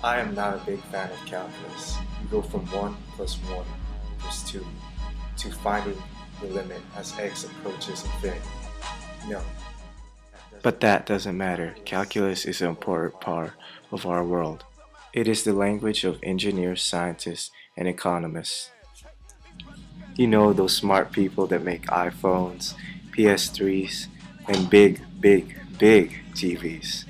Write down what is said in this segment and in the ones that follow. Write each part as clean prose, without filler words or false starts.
I am not a big fan of calculus. You go from 1 plus 1 plus 2 to finding the limit as x approaches infinity. No. But that doesn't matter. Calculus is an important part of our world. It is the language of engineers, scientists, and economists. You know, those smart people that make iPhones, PS3s, and big TVs.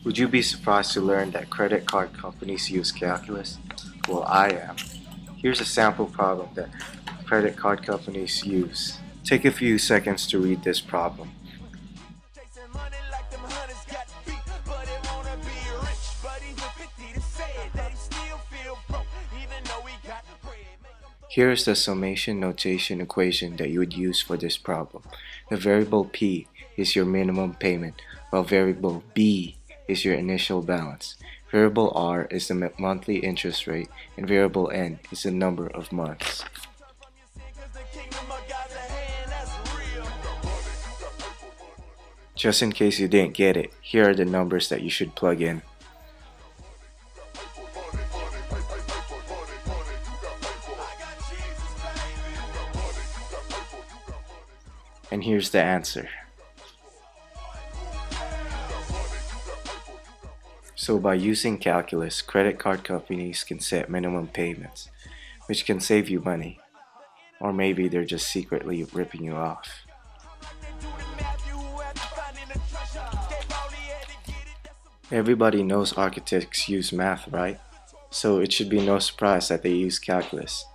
Would you be surprised to learn that credit card companies use calculus? Well, I am. Here's a sample problem that credit card companies use. Take a few seconds to read this problem. Here is the summation notation equation that you would use for this problem. The variable P is your minimum payment, while variable B is your initial balance. Variable R is the monthly interest rate, and variable N is the number of months. Just in case you didn't get it, here are the numbers that you should plug in. And here's the answer. So by using calculus, credit card companies can set minimum payments, which can save you money. Or maybe they're just secretly ripping you off. Everybody knows architects use math, right? So it should be no surprise that they use calculus.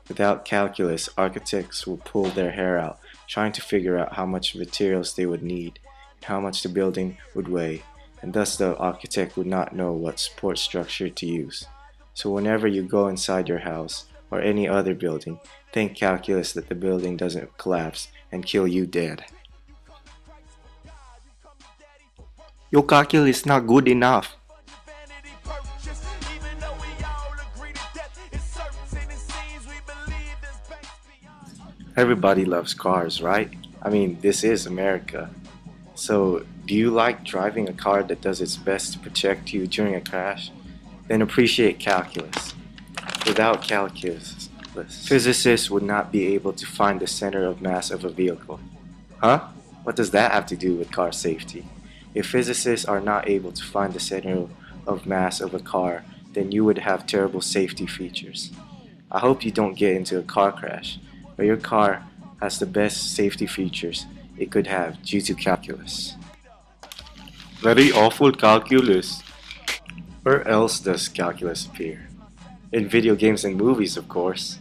Without calculus, architects will pull their hair out trying to figure out how much materials they would need, and how much the building would weigh, and thus the architect would not know what support structure to use. So whenever you go inside your house or any other building, think calculus that the building doesn't collapse and kill you dead. Your calculus is not good enough. Everybody loves cars, right? I mean, this is America. So, do you like driving a car that does its best to protect you during a crash? Then appreciate calculus. Without calculus, physicists would not be able to find the center of mass of a vehicle. Huh? What does that have to do with car safety? If physicists are not able to find the center of mass of a car, then you would have terrible safety features. I hope you don't get into a car crash, but your car has the best safety features it could have due to calculus. Very awful calculus. Where else does calculus appear? In video games and movies, of course.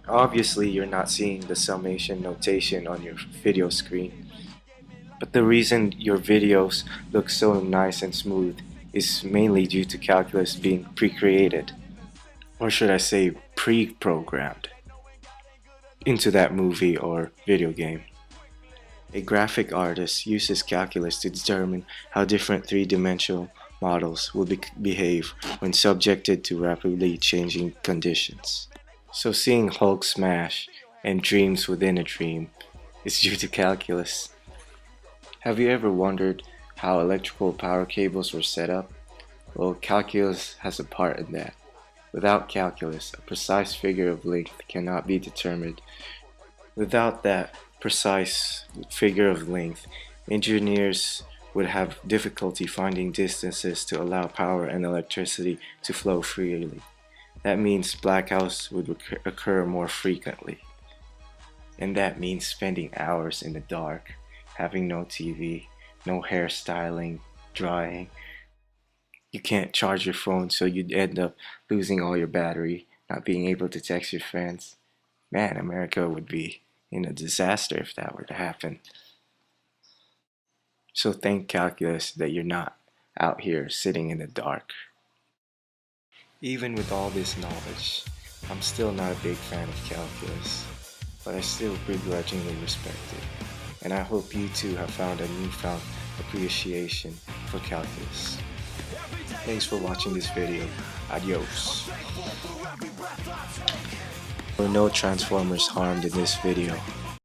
Obviously, you're not seeing the summation notation on your video screen. But the reason your videos look so nice and smooth is mainly due to calculus being pre-created. Or should I say pre-programmed into that movie or video game. A graphic artist uses calculus to determine how different three-dimensional models will behave when subjected to rapidly changing conditions. So seeing Hulk smash and dreams within a dream is due to calculus. Have you ever wondered how electrical power cables were set up? Well, calculus has a part in that. Without calculus, a precise figure of length cannot be determined. Without that precise figure of length, engineers would have difficulty finding distances to allow power and electricity to flow freely. That means blackouts would occur more frequently. And that means spending hours in the dark, having no TV, no hairstyling, drying. You can't charge your phone, so you'd end up losing all your battery, not being able to text your friends. Man, America would be in a disaster if that were to happen. So thank calculus that you're not out here sitting in the dark. Even with all this knowledge, I'm still not a big fan of calculus, but I still begrudgingly respect it. And I hope you too have found a newfound appreciation for calculus. Thanks for watching this video. Adios. There were no Transformers harmed in this video.